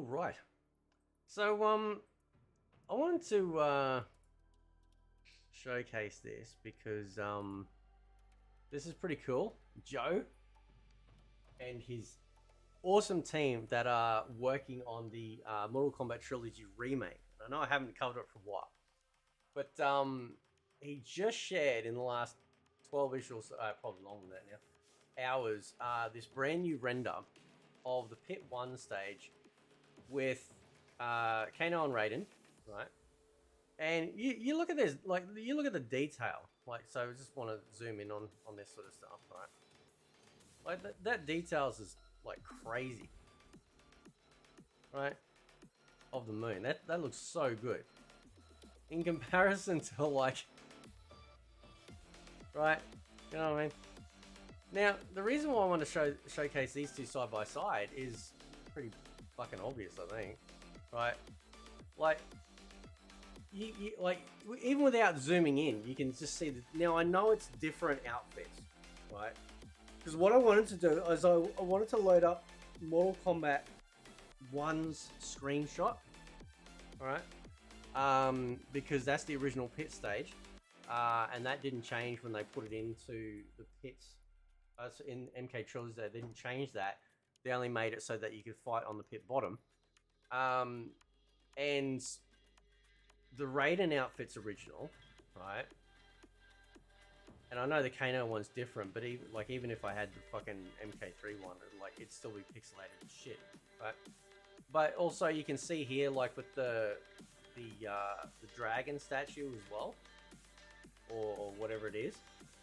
right. So I wanted to showcase this because this is pretty cool. Joe and his awesome team that are working on the Mortal Kombat Trilogy Remake. I know I haven't covered it for a while, but he just shared in the last 12-ish or so, probably longer than that now, hours, this brand new render of the Pit 1 stage with Kano and Raiden, right? And you look at this, like, you look at the detail. Like, so I just want to zoom in on this sort of stuff, right? Like, that details is, like, crazy, right? Of the moon. That looks so good. In comparison to, like, right? You know what I mean? Now, the reason why I want to showcase these two side by side is pretty fucking obvious, I think. Right? Like, like, even without zooming in, you can just see that. Now, I know it's different outfits, right? Because what I wanted to do is I wanted to load up Mortal Kombat 1's screenshot, all right? Because that's the original pit stage, and that didn't change when they put it into the pits. In MK Trilogy, they didn't change that. They only made it so that you could fight on the pit bottom. And the Raiden outfit's original, right? And I know the Kano one's different, but even if I had the fucking MK3 one, it'd still be pixelated as shit, right? But also you can see here, like, with the dragon statue as well, or whatever it is.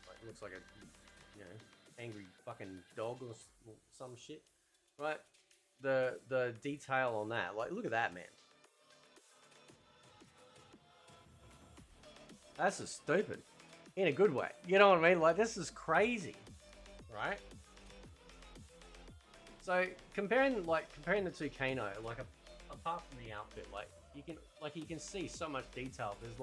Like, it looks like a, angry fucking dog or some shit, right? The detail on that, like, look at that, man. That's just stupid, in a good way. You know what I mean? Like, this is crazy, right? So comparing the two Kano, like, apart from the outfit, you can see so much detail. There's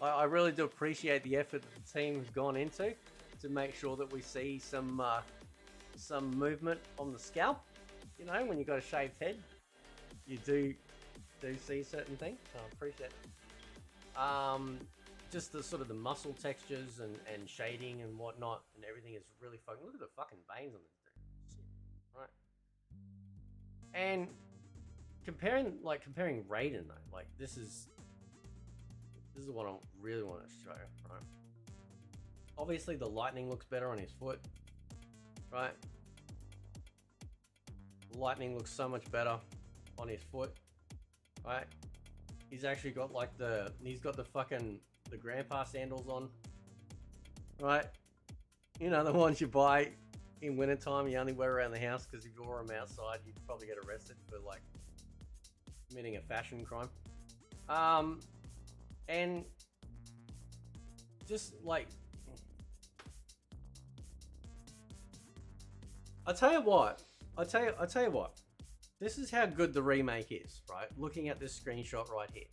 I really do appreciate the effort that the team has gone into to make sure that we see some movement on the scalp. You know, when you got a shaved head, you do see certain things. So I appreciate it. Just the sort of the muscle textures and shading and whatnot and everything is really fucking. Look at the fucking veins on this dude. Shit. Right. And comparing Raiden though, like, this is what I really want to show, right? Obviously the lightning looks better on his foot, right? The lightning looks so much better on his foot, right? He's actually got he's got the grandpa sandals on, right? You know, the ones you buy in wintertime, you only wear around the house because if you wore them outside, you'd probably get arrested for, like, committing a fashion crime. And just, like, I'll tell you what. This is how good the remake is, right? Looking at this screenshot right here.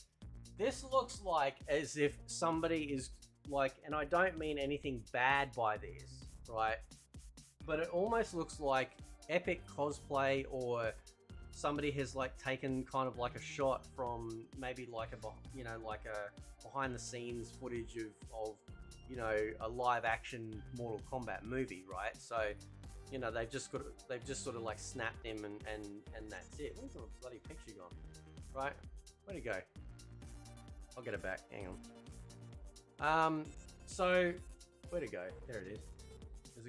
This looks like as if somebody is, like, and I don't mean anything bad by this, right? But it almost looks like epic cosplay, or somebody has, like, taken kind of like a shot from maybe like a behind the scenes footage of a live action Mortal Kombat movie, right? So, they've just sort of like snapped him and that's it. Where's the bloody picture gone? Right? Where'd it go? I'll get it back. Hang on. So where'd it go? There it is.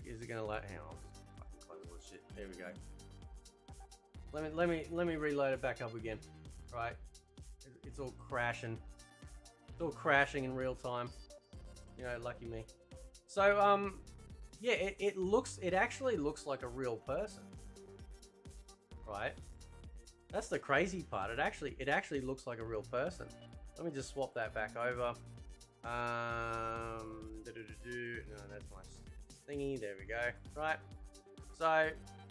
Is it gonna let? Hang on. Fucking close all this shit. There we go. Let me reload it back up again. Right? It's all crashing. It's all crashing in real time. Lucky me. So yeah, it actually looks like a real person, right? That's the crazy part. It actually looks like a real person. Let me just swap that back over. No, that's my thingy. There we go. Right. So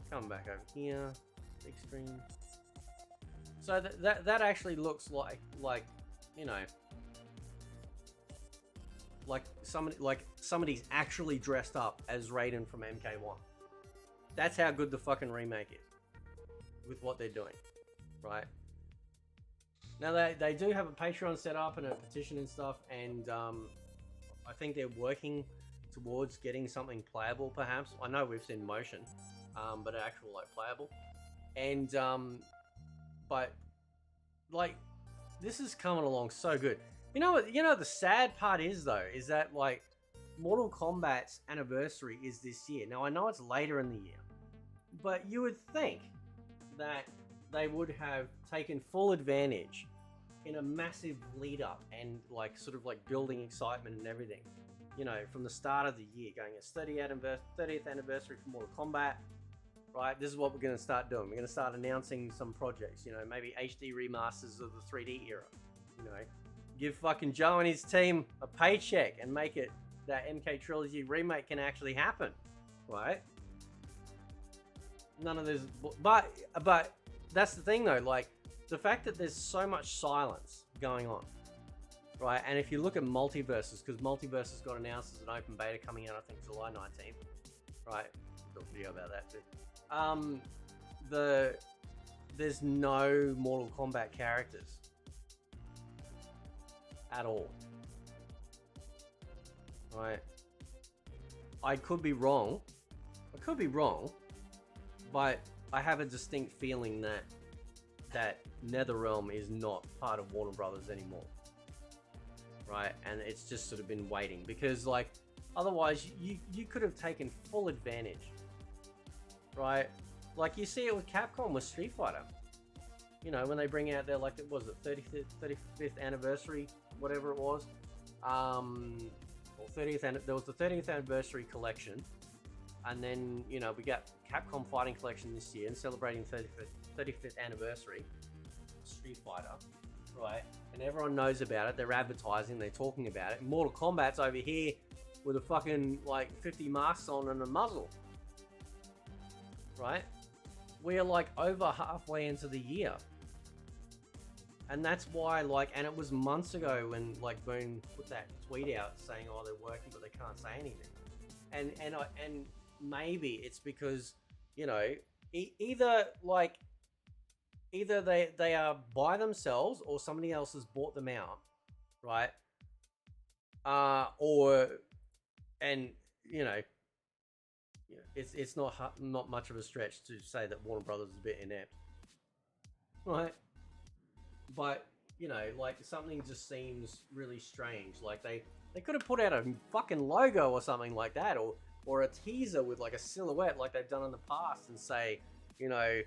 come back over here. Big screen. So that actually looks like like somebody's actually dressed up as Raiden from MK1. That's how good the fucking remake is with what they're doing, right? Now they do have a Patreon set up and a petition and stuff, and I think they're working towards getting something playable. Perhaps I know we've seen motion, but actual like playable, and but like this is coming along so good. You know what? You know the sad part is though, is that like Mortal Kombat's anniversary is this year. Now I know it's later in the year, but you would think that they would have taken full advantage in a massive lead up and like sort of like building excitement and everything. You know, from the start of the year, going it's 30th anniversary for Mortal Kombat, right? This is what we're going to start doing. We're going to start announcing some projects, you know, maybe HD remasters of the 3D era, you know. Give fucking Joe and his team a paycheck and make it that MK Trilogy Remake can actually happen, right? None of this, but that's the thing though, like the fact that there's so much silence going on, right? And if you look at Multiverses, because Multiverses got announced as an open beta coming out, I think July 19th, right? Got a video about that too. There's no Mortal Kombat characters at all, right? I could be wrong, but I have a distinct feeling that NetherRealm is not part of Warner Brothers anymore, right? And it's just sort of been waiting, because like otherwise you could have taken full advantage, right? Like you see it with Capcom with Street Fighter, you know, when they bring out their, like, what was it, 35th anniversary, whatever it was, or 30th, there was the 30th anniversary collection, and then, you know, we got Capcom Fighting Collection this year and celebrating 35th anniversary Street Fighter, right? And everyone knows about it. They're advertising, they're talking about it. Mortal Kombat's over here with a fucking like 50 masks on and a muzzle, right? We are like over halfway into the year. And that's why, like, and it was months ago when like Boone put that tweet out saying, oh, they're working, but they can't say anything. And maybe it's because, you know, either they are by themselves or somebody else has bought them out, right? And you know, it's not much of a stretch to say that Warner Brothers is a bit inept, right? But you know, like something just seems really strange. Like they could have put out a fucking logo or something like that, or a teaser with like a silhouette like they've done in the past, and say, you know,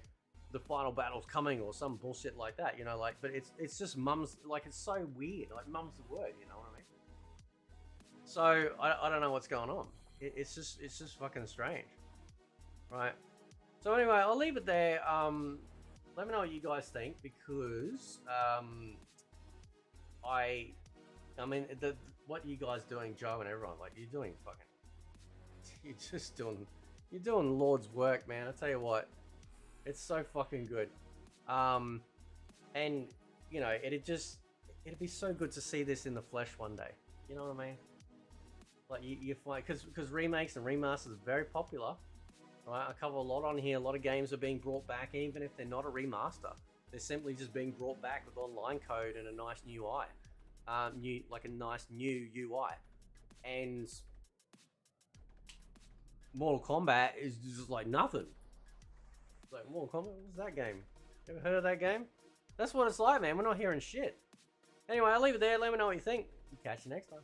the final battle's coming or some bullshit like that, you know, like, but it's just mum's, like, it's so weird, like mum's the word, you know what I mean? So I don't know what's going on. It's just fucking strange, right? So anyway, I'll leave it there. Let me know what you guys think, because I mean, what you guys doing, Joe and everyone, like, you're doing Lord's work, man. I tell you what, it's so fucking good. And you know, it'd be so good to see this in the flesh one day. You know what I mean? Like you find, because remakes and remasters are very popular, right? I cover a lot on here. A lot of games are being brought back, even if they're not a remaster. They're simply just being brought back with online code and a nice new UI, a nice new UI. And Mortal Kombat is just like nothing. Like, Mortal Kombat, what's that game? Ever heard of that game? That's what it's like, man. We're not hearing shit. Anyway, I'll leave it there. Let me know what you think. Catch you next time.